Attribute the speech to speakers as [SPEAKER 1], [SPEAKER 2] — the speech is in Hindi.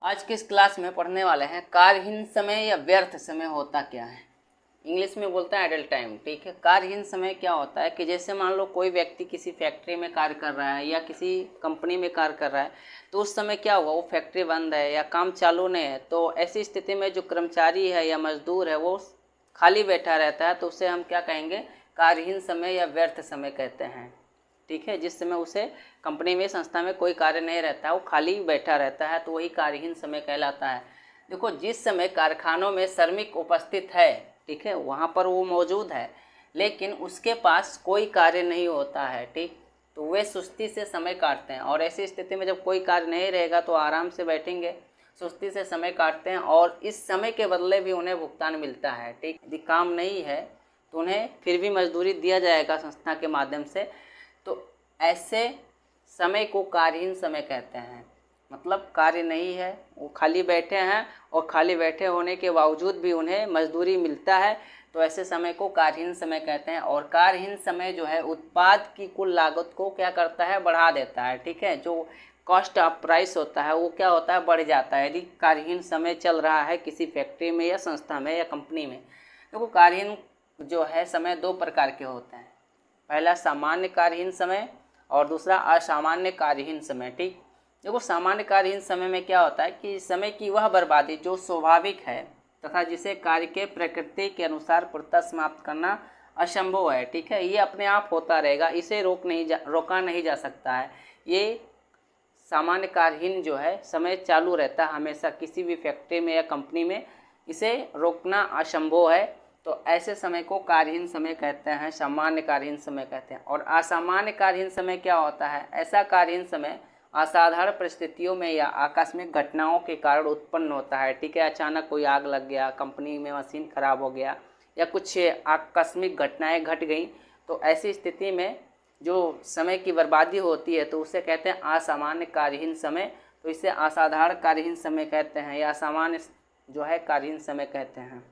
[SPEAKER 1] आज के इस क्लास में पढ़ने वाले हैं कार्यहीन समय या व्यर्थ समय होता क्या है। इंग्लिश में बोलते हैं आइडल टाइम। ठीक है, कार्यहीन समय क्या होता है कि जैसे मान लो कोई व्यक्ति किसी फैक्ट्री में कार्य कर रहा है या किसी कंपनी में कार्य कर रहा है, तो उस समय क्या हुआ, वो फैक्ट्री बंद है या काम चालू नहीं है, तो ऐसी स्थिति में जो कर्मचारी है या मजदूर है वो खाली बैठा रहता है, तो उसे हम क्या कहेंगे, कार्यहीन समय या व्यर्थ समय कहते हैं। ठीक है, जिस समय उसे कंपनी में संस्था में कोई कार्य नहीं रहता है, वो खाली बैठा रहता है, तो वही कार्यहीन समय कहलाता है। देखो, जिस समय कारखानों में श्रमिक उपस्थित है, ठीक है, वहाँ पर वो मौजूद है, लेकिन उसके पास कोई कार्य नहीं होता है, ठीक, तो वे सुस्ती से समय काटते हैं। और ऐसी स्थिति में जब कोई कार्य नहीं रहेगा तो आराम से बैठेंगे, सुस्ती से समय काटते हैं, और इस समय के बदले भी उन्हें भुगतान मिलता है। ठीक, यदि काम नहीं है तो उन्हें फिर भी मजदूरी दिया जाएगा संस्था के माध्यम से। तो ऐसे समय को कार्यहीन समय कहते हैं। मतलब कार्य नहीं है, वो खाली बैठे हैं और खाली बैठे होने के बावजूद भी उन्हें मजदूरी मिलता है, तो ऐसे समय को कार्यहीन समय कहते हैं। और कार्यहीन समय जो है उत्पाद की कुल लागत को क्या करता है, बढ़ा देता है। ठीक है, जो कॉस्ट ऑफ प्राइस होता है वो क्या होता है, बढ़ जाता है यदि कार्यहीन समय चल रहा है किसी फैक्ट्री में या संस्था में या कंपनी में। देखो, कार्यहीन जो है समय दो प्रकार के होते हैं। पहला सामान्य कार्यहीन समय और दूसरा असामान्य कार्यहीन समय। ठीक, देखो, सामान्य कार्यहीन समय में क्या होता है कि समय की वह बर्बादी जो स्वाभाविक है तथा जिसे कार्य के प्रकृति के अनुसार पूर्णतः समाप्त करना असंभव है। ठीक है, ये अपने आप होता रहेगा, इसे रोका नहीं जा सकता है। ये सामान्य कार्यहीन जो है समय चालू रहता है हमेशा किसी भी फैक्ट्री में या कंपनी में, इसे रोकना असंभव है। तो ऐसे समय को कार्यहीन समय कहते हैं, सामान्य कार्यहीन समय कहते हैं। और असामान्य कार्यहीन समय क्या होता है, ऐसा कार्यहीन समय असाधारण परिस्थितियों में या आकस्मिक घटनाओं के कारण उत्पन्न होता है। ठीक है, अचानक कोई आग लग गया, कंपनी में मशीन खराब हो गया या कुछ आकस्मिक घटनाएं घट गई, तो ऐसी स्थिति में जो समय की बर्बादी होती है तो उसे कहते हैं असामान्य कार्यहीन समय। तो इसे असाधारण कार्यहीन समय कहते हैं या असामान्य जो है कार्यहीन समय कहते हैं।